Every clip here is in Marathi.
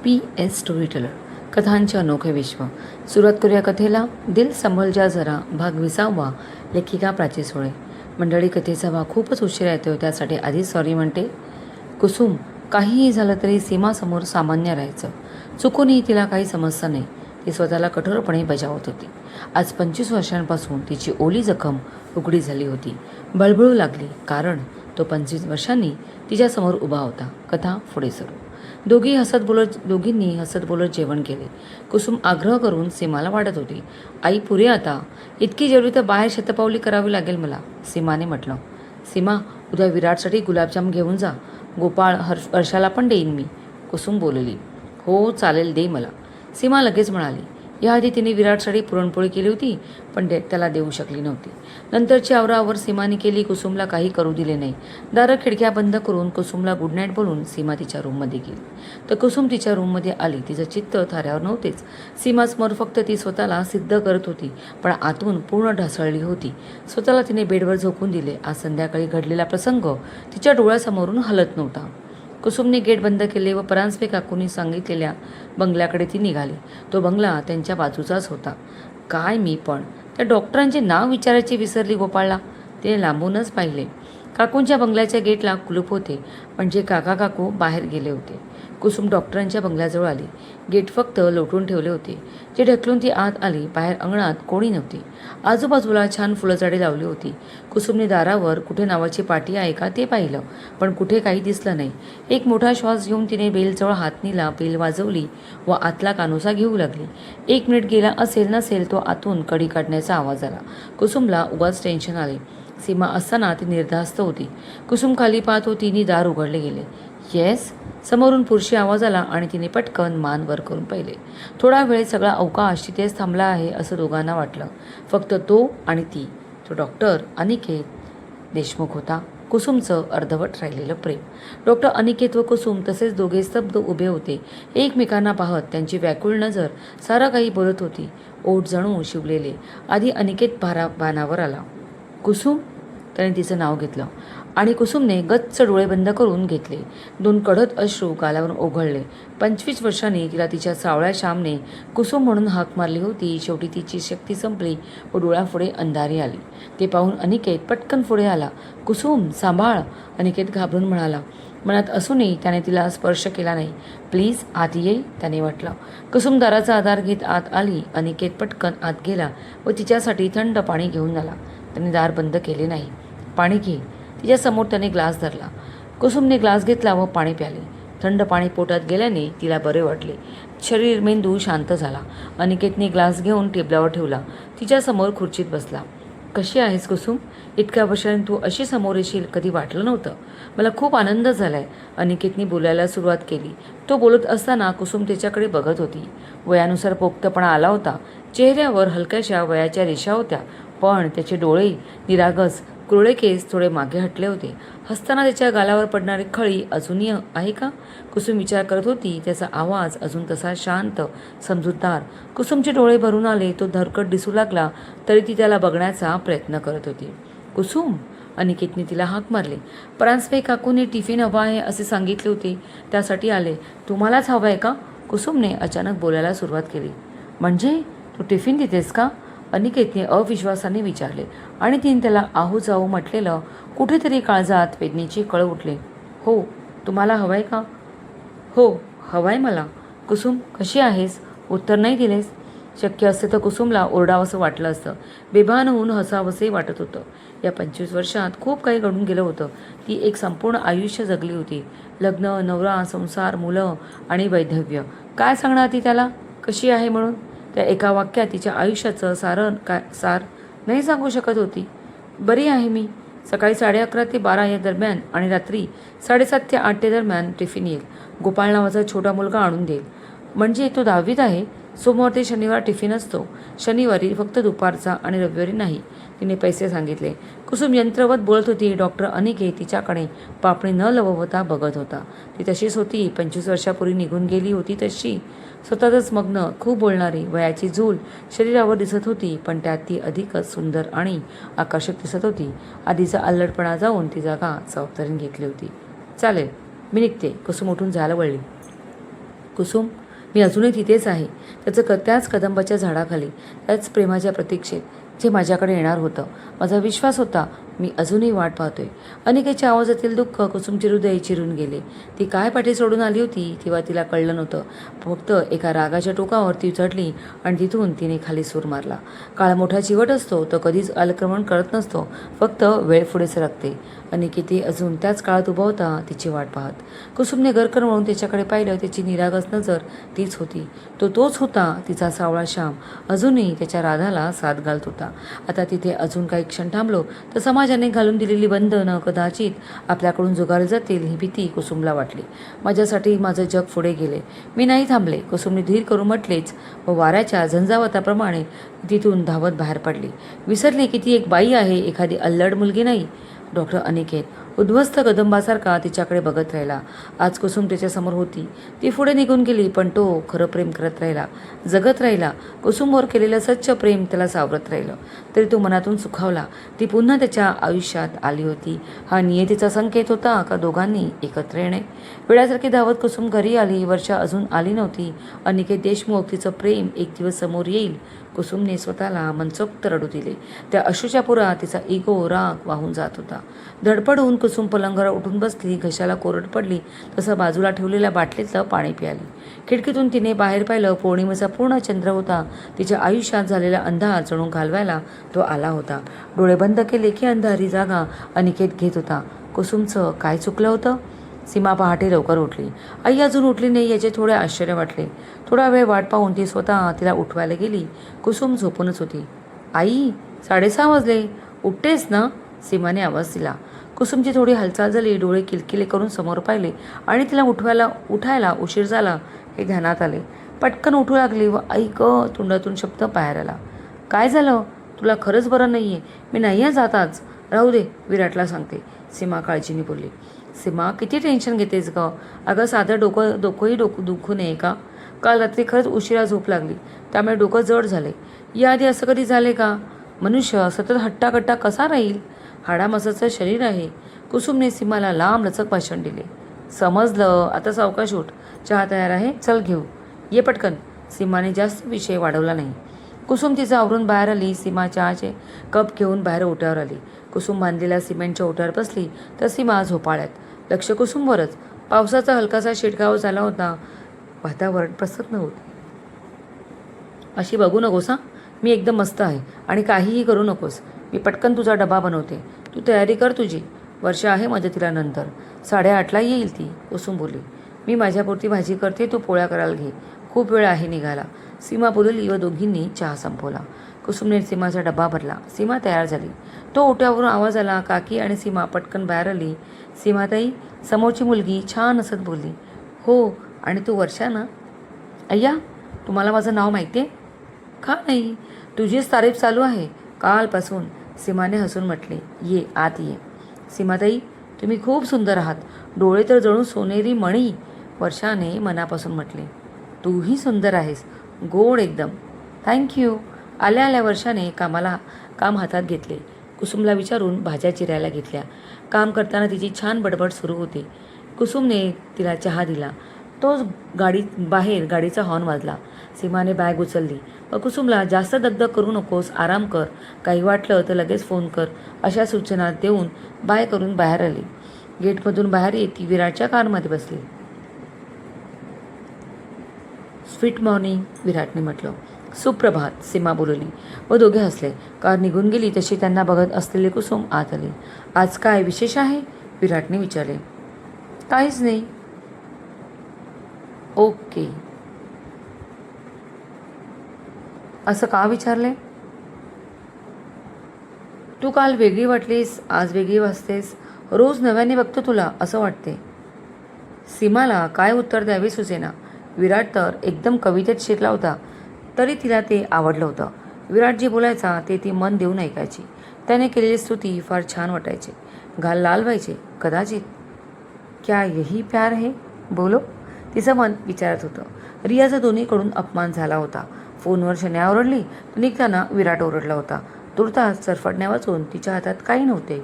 PS स्टोरी टेलर कथांचे अनोखे विश्व. सुरुवात करूया कथेला. दिल संभल जा जरा भाग 20. लेखिका प्राची सोळे. मंडळी, कथेचा भाग खूपच उशिरा येतो, त्यासाठी आधीच सॉरी म्हणते. कुसुम, काहीही झालं तरी सीमासमोर सामान्य राहायचं. चुकूनही तिला काही समस्या नाही. ती स्वतःला कठोरपणे बजावत होती. आज 25 वर्षांपासून तिची ओली जखम उघडी झाली होती. बळबळू लागली, कारण तो 25 वर्षांनी तिच्यासमोर उभा होता. कथा पुढे सुरू. दोघींनी हसत बोलत जेवण केले. कुसुम आग्रह करून सीमाला वाढत होती. आई, पुरे आता. इतकी जेवली तर बाहेर शतपावली करावी लागेल मला, सीमाने म्हटलं. सीमा, उद्या विराटसाठी गुलाबजाम घेऊन जा. गोपाळ हर्षाला पण देईन मी, कुसुम बोलली. हो चालेल, दे मला, सीमा लगेच म्हणाली. याआधी तिने विराटसाठी पुरणपोळी केली होती, पण त्याला देऊ शकली नव्हती. नंतरची आवराआवर सीमाने केली. कुसुमला काही करू दिले नाही. दारं खिडक्या बंद करून कुसुमला गुड नाईट बोलून सीमा तिच्या रूममध्ये गेली. तर कुसुम तिच्या रूममध्ये आली. तिचं चित्त थाऱ्यावर नव्हतेच. सीमासमोर फक्त ती स्वतःला सिद्ध करत होती, पण आतून पूर्ण ढासळली होती. स्वतःला तिने बेडवर झोकून दिले. आज संध्याकाळी घडलेला प्रसंग तिच्या डोळ्यासमोरून हलत नव्हता. कुसुमने गेट बंद केले व परांजपे काकूंनी सांगितलेल्या बंगल्याकडे ती निघाली. तो बंगला त्यांच्या बाजूचाच होता. काय मी पण त्या डॉक्टरांचे नाव विचारायचे विसरली गोपाळला. तिने लांबूनच पाहिले. काकूंच्या बंगल्याच्या गेटला कुलूप होते, म्हणजे काका काकू बाहेर गेले होते. कुसुम डॉक्टरांच्या बंगल्याजवळ आली. गेट फक्त लोटून ठेवले होते, जे ढकलून ती आत आली. बाहेर अंगणात कोणी नव्हती. आजूबाजूला छान फुलझाडे लावली होती. कुसुमने दारावर कुठे नावाची पाटी आहे का ते पाहिलं, पण कुठे काही दिसलं नाही. एक मोठा श्वास घेऊन तिने बेलजवळ हात नेला. बेल वाजवली व आतला कानोसा घेऊ लागली. 1 मिनिट गेला असेल नसेल तो आतून कडी काढण्याचा आवाज आला. कुसुमला उगाच टेन्शन आले. सीमा असताना ती निर्धास्त होती. कुसुम खाली पाहत होती. नी दार उघडले गेले. येस, समोरून पुरुषी आवाज आला आणि तिने पटकन मान वर करून पाहिले. थोडा वेळ सगळा अवकाश तिथेच थांबला आहे असं दोघांना वाटलं. फक्त तो आणि ती. तो डॉक्टर अनिकेत देशमुख होता. कुसुमचं अर्धवट राहिलेलं प्रेम. डॉक्टर अनिकेत व कुसुम तसेच दोघे स्तब्ध उभे होते, एकमेकांना पाहत. त्यांची व्याकुळ नजर सारं काही बोलत होती. ओठ जणू शिवलेले. आधी अनिकेत भानावर आला. कुसुम, त्याने तिचं नाव घेतलं आणि कुसुमने गच्च डोळे बंद करून घेतले. 2 कडक अश्रू गालावरून ओघळले. 25 वर्षांनी तिला तिच्या सावळ्या श्यामने कुसुम म्हणून हाक मारली होती. शेवटी तिची शक्ती संपली व डोळ्यापुढे अंधारी आली. ते पाहून अनिकेत पटकन पुढे आला. कुसुम, सांभाळ, अनिकेत घाबरून म्हणाला. मनात असूनही त्याने तिला स्पर्श केला नाही. प्लीज आत ये, त्याने म्हटलं. कुसुम दाराचा आधार घेत आत आली. अनिकेत पटकन आत गेला व तिच्यासाठी थंड पाणी घेऊन आला. त्याने दार बंद केले नाही. पाणी घे, तिच्यासमोर त्याने ग्लास धरला. कुसुमने ग्लास घेतला व पाणी प्याले. थंड पाणी पोटात गेल्याने तिला बरे वाटले. शरीर मेंदू शांत झाला. अनिकेतने ग्लास घेऊन टेबलावर ठेवला. तिच्यासमोर खुर्चीत बसला. कशी आहेस कुसुम? इतक्या वर्षांनी तू अशी समोर येशील कधी वाटलं नव्हतं. मला खूप आनंद झालाय, अनिकेतने बोलायला सुरुवात केली. तो बोलत असताना कुसुम त्याच्याकडे बघत होती. वयानुसार पोक्तपणा आला होता. चेहऱ्यावर हलक्याशा वयाच्या रेषा होत्या, पण त्याचे डोळे निरागस, कुरळे केस थोडे मागे हटले होते. हसताना त्याच्या गालावर पडणारी खळी अजूनही आहे का? कुसुम विचार करत होती. त्याचा आवाज अजून तसा शांत, समजूतदार. कुसुमचे डोळे भरून आले. तो धरकट दिसू लागला तरी ती त्याला बघण्याचा प्रयत्न करत होती. कुसुम, अनिकेतने तिला हाक मारली. परांजपे काकूने टिफिन हवा आहे असे सांगितले होते, त्यासाठी आले. तुम्हालाच हवं आहे का? कुसुमने अचानक बोलायला सुरुवात केली. म्हणजे तू टिफिन देतेस का? अनिकेतने अविश्वासाने विचारले आणि तिने त्याला आहू जाऊ म्हटलेलं कुठेतरी काळजात वेदनेची कळ उठले. हो, तुम्हाला हवंय का? हो, हवंय मला. कुसुम, कशी आहेस? उत्तर नाही दिलेस. शक्य असते तर कुसुमला ओरडावंसं वाटलं असतं. बेभान होऊन हसावंसंही वाटत होतं. या 25 वर्षात खूप काही घडून गेलं होतं. ती एक संपूर्ण आयुष्य जगली होती. लग्न, नवरा, संसार, मुलं आणि वैधव्य. काय सांगणार ती त्याला कशी आहे म्हणून? त्या एका वाक्यात तिच्या आयुष्याचं सार नाही सांगू शकत होती. बरी आहे मी. सकाळी 11:30 ते 12 या दरम्यान आणि रात्री 7:30 ते 8 दरम्यान टिफिन येईल. गोपाळ नावाचा छोटा मुलगा आणून देईल. म्हणजे तो 10वीत आहे. सोमवार ते शनिवार टिफिन असतो. शनिवारी फक्त दुपारचा आणि रविवारी नाही, तिने पैसे सांगितले. कुसुम यंत्रवत बोलत होती. डॉक्टर अनिकेत तिच्याकडे पापणी न लववता बघत होता. ती तशीच होती. 25 वर्षापूर्वी निघून गेली होती तशी. स्वतःच मग्न, खूप बोलणारी. वयाची झूल शरीरावर दिसत होती, पण त्यात ती अधिकच सुंदर आणि आकर्षक दिसत होती. आधीचा अल्लडपणा जाऊन ती जागा जबाबदारीने घेतली होती. चालेल, मी निघते. कुसुम उठून जायला वळली. कुसुम, मी अजूनही तिथेच आहे. त्याच कदंबाच्या झाडाखाली, त्याच प्रेमाच्या प्रतीक्षेत, जे माझ्याकडे येणार होतं. माझा विश्वास होता. मी अजूनही वाट पाहतोय. अनिकेच्या आवाजातील दुःख कुसुमचे हृदय चिरून गेले. ती काय पाठी सोडून आली होती तेव्हा तिला कळलं नव्हतं. फक्त एका रागाच्या टोकावर ती चढली आणि तिथून तिने खाली सूर मारला. काळ मोठा चिवट असतो, तो कधीच अतिक्रमण करत नसतो, फक्त वेळ पुढे सरकते. अनिकेत अजून त्याच काळात उभा होता, तिची वाट पाहत. कुसुमने गरकर म्हणून त्याच्याकडे पाहिलं. त्याची निरागस नजर तीच होती. तोच होता, तिचा सावळा श्याम अजूनही त्याच्या राधाला साथ घालत होता. आता तिथे अजून काही क्षण थांबलो तर समाजाने घालून दिलेली बंधनं कदाचित आपल्याकडून जुगारली जातील ही भीती कुसुमला वाटली. माझ्यासाठी माझं जग पुढे गेले. मी नाही थांबले, कुसुमने धीर करून म्हटलेच व वाऱ्याच्या झंझावाताप्रमाणे तिथून धावत बाहेर पडली. विसरले की ती एक बाई आहे, एखादी अल्लड मुलगी नाही. डॉक्टर अनिकेत उद्ध्वस्त कदंबासारखा तिच्याकडे बघत राहिला. आज कुसुम त्याच्यासमोर होती. ती पुढे निघून गेली, पण तो खरं प्रेम करत राहिला, जगत राहिला. कुसुमवर केलेलं सच्च प्रेम त्याला सावरत राहिलं. तरी तो मनातून सुखावला. ती पुन्हा त्याच्या आयुष्यात आली होती. हा नियतीचा संकेत होता का दोघांनी एकत्र येणे? वेळासारखी धावत कुसुम घरी आली. वर्षा अजून आली नव्हती. अनिकेत देशमुख तिचं प्रेम एक दिवस समोर येईल. कुसुमने स्वतःला मनसोक्त रडू दिले. त्या अश्रूच्या पुरात तिचा इगो, राग वाहून जात होता. धडपड होऊन कुसुम पलंगावर उठून बसली. घशाला कोरड पडली तसं बाजूला ठेवलेल्या बाटलीतलं पाणी प्याली. खिडकीतून तिने बाहेर पाहिलं. पौर्णिमेचा पूर्ण चंद्र होता. तिच्या आयुष्यात झालेला अंधार जणू घालवायला तो आला होता. डोळे बंद केले की अंधारी जागा अनिकेत घेत होता. कुसुमचं काय चुकलं होतं? सीमा पहाटे लवकर उठली. आई अजून उठली नाही याचे थोडे आश्चर्य वाटले. थोडा वेळ वाट पाहून ती स्वतः तिला उठवायला गेली. कुसुम झोपूनच होती. आई, 6:30 वाजले, उठतेस ना? सीमाने आवाज दिला. कुसुमची थोडी हालचाल झाली. डोळे किलकिले करून समोर पाहिले आणि तिला उठायला उशीर झाला हे ध्यानात आले. पटकन उठू लागली व ऐक तोंडातून शब्द बाहेर आला. काय झालं? तुला खरंच बरं नाहीये? मी नाही जात आज. राहू दे, विराटला सांगते, सीमा काळजीने बोलली. सीमा, किती टेन्शन घेतेस ग? अगं साधं डोकंही दुखू नये का? काल रात्री खरंच उशिरा झोप लागली, त्यामुळे डोकं जड झाले. याआधी असं कधी झाले का? मनुष्य सतत हट्टाकट्टा कसा राहील? हाडामासाचं शरीर आहे. कुसुमने सीमाला लांब लचक भाषण दिले. समजलं, आता सावकाश उठ. चहा तयार आहे, चल घेऊ. ये पटकन. सीमाने जास्त विषय वाढवला नाही. कुसुम तिचं आवरून बाहेर आली. सीमा चहाचे कप घेऊन बाहेर ओट्यावर आली. कुसुम बांधलेल्या सिमेंटच्या ओट्यावर बसली तर सीमा झोपाळ्यात. लक्ष कुसुमवरच. पावसाचा हलकासा शिडकाव झाला होता. वातावरण प्रसन्न होते. अशी बघू नकोस हां, मी एकदम मस्त आहे आणि काहीही करू नकोस. मी पटकन तुझा डबा बनवते, तू तयारी कर तुझी. वर्षा आहे मदतीला नंतर. 8:30ला येईल ती, कुसुम बोलली. मी माझ्यापुरती भाजी करते, तू पोळ्या करायला घे, खूप वेळ आहे निघाला. सीमा बोलली व दोघींनी चहा संपवला. कुसुमने सीमाचा डबा भरला. सीमा तयार झाली. तो ओट्यावरून आवाज आला. काकी आणि सीमा पटकन बाहेर आली. सीमाताई, समोरची मुलगी छान हसत बोलली. हो, आणि तू वर्षा ना? अय्या, तुम्हाला माझं नाव माहिती आहे? का नाही, तुझीच तारीफ चालू आहे कालपासून, सीमाने हसून म्हटले. ये आत ये. सीमाताई, तुम्ही खूप सुंदर आहात. डोळे तर जणू सोनेरी मणी, वर्षाने मनापासून म्हटले. तूही सुंदर आहेस, गोड एकदम. थँक्यू. आल्या आल्या वर्षाने काम हातात घेतले. कुसुमला विचारून भाज्या चिरायला घेतल्या. काम करताना तिची छान बडबड सुरू होती. कुसुमने तिला चहा दिला. तोच बाहेर गाडीचा हॉर्न वाजला. सीमाने बॅग उचलली व कुसुमला जास्त दगदग करू नकोस, आराम कर, काही वाटलं तर लगेच फोन कर अशा सूचना देऊन बाय करून बाहेर आली. गेटमधून बाहेर येत ती विराटच्या कारमध्ये बसली. स्वीट मॉर्निंग, विराटने म्हटलं. सुप्रभात, सीमा बोलली व दोघे हसले. कार निघून गेली तशी त्यांना बघत असलेले कुसुम आत आली. आज काय विशेष आहे? विराटने विचारले. काहीच नाही. ओके. असं का विचारले? तू काल वेगळी वाटलीस, आज वेगळी वाटतेस. रोज नव्याने बघतो तुला असं वाटते. सीमाला काय उत्तर द्यावे सुचेना. विराट तर एकदम कवितेत शिरला होता, तरी तिला ते आवडलं होतं. विराट जे बोलायचा ते ती मन देऊन ऐकायची. त्याने केलेली स्तुती फार छान वाटायची. गाल लाल व्हायचे. कदाचित क्या यही प्यार है? बोलो, तिचं मन विचारत होतं. रियाचा दोन्हीकडून अपमान झाला होता. फोनवर शन्या ओरडली तर निघताना विराट ओरडला होता. तुर्तास सरफडण्या वाचून तिच्या हातात काही नव्हते.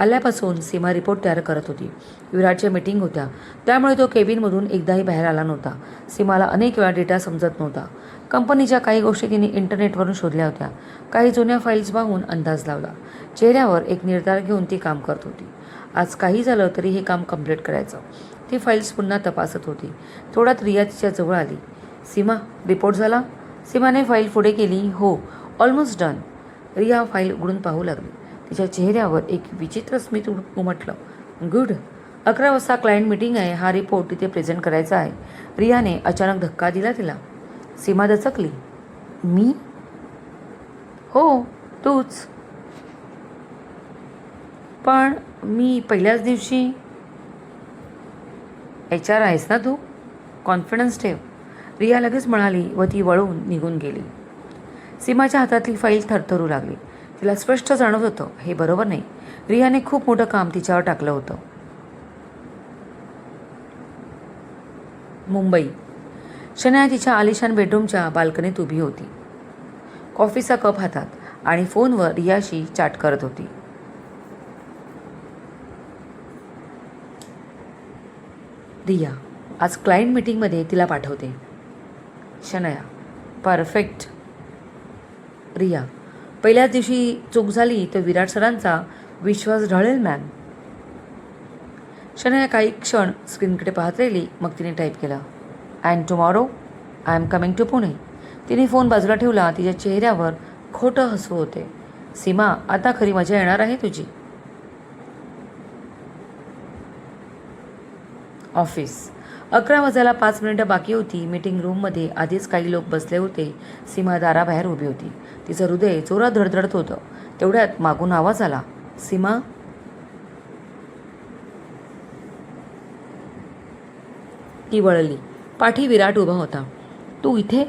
आल्यापासून सीमा रिपोर्ट तयार करत होती. विराटच्या मीटिंग होत्या, त्यामुळे तो केबिनमधून एकदाही बाहेर आला नव्हता. सीमाला अनेक वेळा डेटा समजत नव्हता. कंपनीच्या काही गोष्टी तिने इंटरनेटवरून शोधल्या होत्या. काही जुन्या फाईल्स पाहून अंदाज लावला. चेहऱ्यावर एक निर्धार घेऊन ती काम करत होती. आज काही झालं तरी हे काम कंप्लीट करायचं. ती फाईल्स पुन्हा तपासत होती. थोड्यात रिया तिच्या जवळ आली. सीमा, रिपोर्ट झाला? सीमाने फाईल पुढे केली. हो, ऑलमोस्ट डन. रिया फाईल उघडून पाहू लागली. तिच्या चेहऱ्यावर एक विचित्र स्मित उमटलं. गुड. 11 वाजता क्लायंट मीटिंग आहे. हा रिपोर्ट तिथे प्रेझेंट करायचा आहे. रियाने अचानक धक्का दिला तिला. सीमा दचकली. मी? हो, तूच. पण मी पहिल्याच दिवशी. HR आहेस ना तू? कॉन्फिडन्स ठेव. रिया लगेच म्हणाली व ती वळून निघून गेली. सीमाच्या हातातली फाईल थरथरू लागली. तिला स्पष्ट जाणवत होतं हे बरोबर नाही. रियाने खूप मोठं काम तिच्यावर टाकलं होतं. मुंबई. शनाया तिच्या आलिशान बेडरूमच्या बाल्कनीत उभी होती. कॉफीचा कप हातात आणि फोनवर रियाशी चॅट करत होती. रिया, आज क्लायंट मीटिंगमध्ये तिला पाठवते. शनाया, परफेक्ट. रिया, पहिल्याच दिवशी चूक झाली तर विराट सरांचा विश्वास ढळेल मॅम. शनाया काही क्षण स्क्रीनकडे पाहत राहिली. मग तिने टाईप केला, and tomorrow I am coming to Pune. तिने फोन बाजूला ठेवला. तिच्या चेहऱ्यावर खोटं हसू होते. सीमा, आता खरी मजा येणार आहे तुझी. ऑफिस. 11 वाजायला 5 मिनिटं बाकी होती. मीटिंग रूममध्ये आधीच काही लोक बसले होते. सीमा दाराबाहेर उभी होती. तिचं हृदय जोरात धडधडत होतं. तेवढ्यात मागून आवाज आला, सीमा. ती वळली. पाठी विराट उभा होता. तू इथे?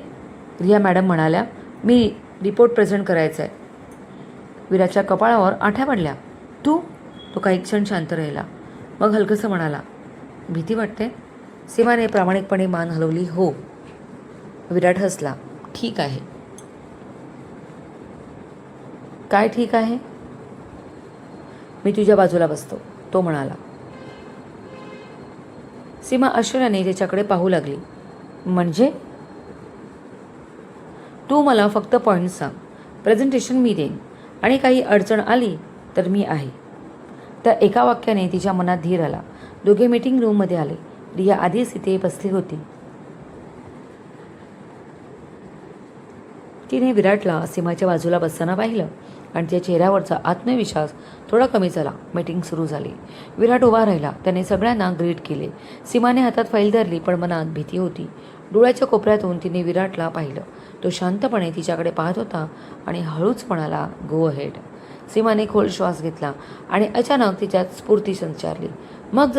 रिया मॅडम म्हणाल्या, मी रिपोर्ट प्रेझेंट करायचा आहे. विराटच्या कपाळावर आठ्या पडल्या. तू? तो काही क्षण शांत राहिला. मग हलकंसं म्हणाला, भीती वाटते? सीमाने प्रामाणिकपणे मान हलवली. हो. विराट हसला. ठीक आहे. काय ठीक आहे? मी तुझ्या बाजूला बसतो, तो म्हणाला. सीमा आश्चर्याने त्याच्याकडे पाहू लागली. म्हणजे? तू मला फक्त पॉईंट्स सांग. प्रेझेंटेशन मी देईन आणि काही अडचण आली तर मी आहे. त्या एका वाक्याने तिच्या मनात धीर आला. दोघे मीटिंग रूममध्ये आले. रिया आधीच तिथे बसली होती. तिने विराटला सीमाच्या बाजूला बसताना पाहिलं आणि तिच्या चेहऱ्यावरचा आत्मविश्वास थोडा कमी झाला. मीटिंग सुरू झाली. विराट उभा राहिला. त्याने सगळ्यांना ग्रीट केले. सीमाने हातात फाईल धरली, पण मनात भीती होती. डोळ्याच्या कोपऱ्यातून तिने विराटला पाहिलं. तो शांतपणे तिच्याकडे पाहत होता आणि हळूच म्हणाला, गो अहेड. सीमाने खोल श्वास घेतला आणि अचानक तिच्यात स्फूर्ती संचारली. मग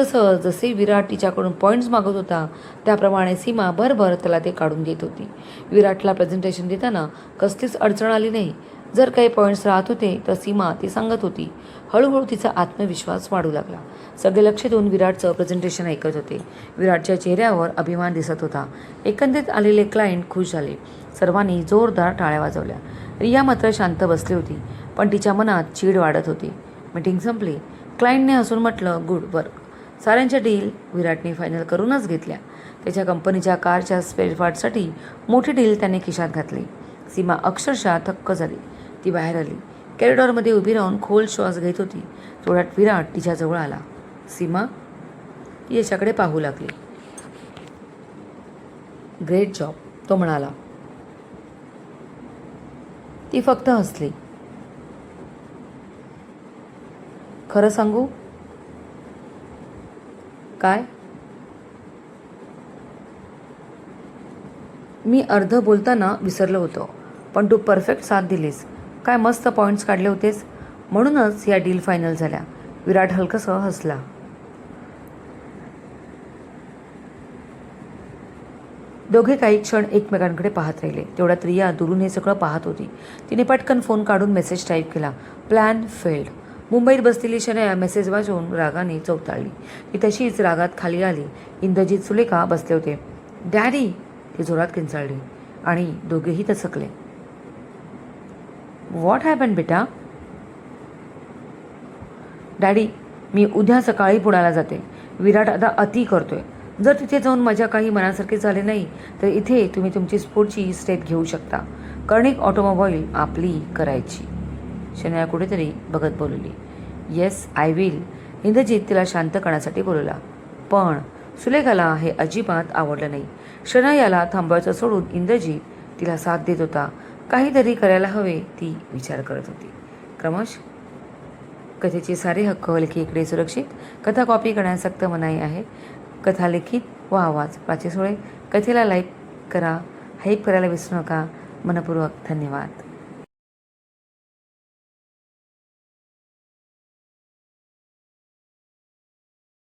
जसे विराट तिच्याकडून पॉईंट्स मागत होता त्याप्रमाणे सीमा भरभर त्याला ते काढून देत होती. विराटला प्रेझेंटेशन देताना कसलीच अडचण आली नाही. जर काही पॉईंट्स राहत होते तर सीमा ती सांगत होती. हळूहळू तिचा आत्मविश्वास वाढू लागला. सगळे लक्ष देऊन विराटचं प्रेझेंटेशन ऐकत होते. विराटच्या चेहऱ्यावर अभिमान दिसत होता. एकंदरीत आलेले क्लायंट खुश झाले. सर्वांनी जोरदार टाळ्या वाजवल्या. रिया मात्र शांत बसली होती, पण तिच्या मनात चीड वाढत होती. मीटिंग संपली. क्लायंटने हसून म्हटलं, गुड वर्क. साऱ्यांच्या डील विराटने फायनल करूनच घेतल्या. त्याच्या कंपनीच्या कारच्या स्पेअर पार्टसाठी मोठी डील त्याने खिशात घातली. सीमा अक्षरशः थक्क झाली. ती बाहेर आली. कॉरिडॉरमध्ये उभी राहून खोल श्वास घेत होती. थोड्यात विराट तिच्याजवळ आला. सीमा, ती याच्याकडे पाहू लागली. ग्रेट जॉब, तो म्हणाला. ती फक्त हसली. खरं सांगू? काय? मी अर्ध बोलताना विसरलो होतो, पण तू परफेक्ट साथ दिलीस. काय मस्त पॉईंट्स काढले होतेस. म्हणूनच या डील फायनल झाल्या. विराट हलकसं हसला. दोघे काही क्षण एकमेकांकडे पाहत राहिले. तेवढ्यात रिया दुरून हे सगळं पाहत होती. तिने पटकन फोन काढून मेसेज टाईप केला. Plan failed. मुंबईत बसलेली शनाया मेसेज वाजवून रागाने चौताळली. ती तशीच रागात खाली आली. इंद्रजित सुलेखा बसले होते. डॅडी, ती जोरात किंचाळली आणि दोघेही दचकले. व्हॉट हॅपन बेटा? डॅडी, मी उद्या सकाळी पुण्याला जाते. विराट आता अति करतोय. जर तिथे जाऊन माझ्या काही मनासारखे झाले नाही तर इथे तुम्ही तुमची स्पोर्टची स्टेप घेऊ शकता. कर्णिक ऑटोमोबाईल आपली करायची. शनया कुठेतरी बघत बोलली. Yes I will. इंद्रजीत तिला शांत करण्यासाठी बोलला. पण सुलेखाला हे अजिबात आवडलं नाही. शनयाला थांबवायचं सोडून इंद्रजीत तिला साथ देत होता. काहीतरी करायला हवे ती विचार करत होती. क्रमश कथेचे सारे हक्क लेखिकेकडे सुरक्षित. कथा कॉपी करण्यास सक्त मनाई आहे. कथा लिखित व आवाज प्राची सोळे. कथेला लाईक करा, हाईप करायला विसरू नका. मनपूर्वक धन्यवाद.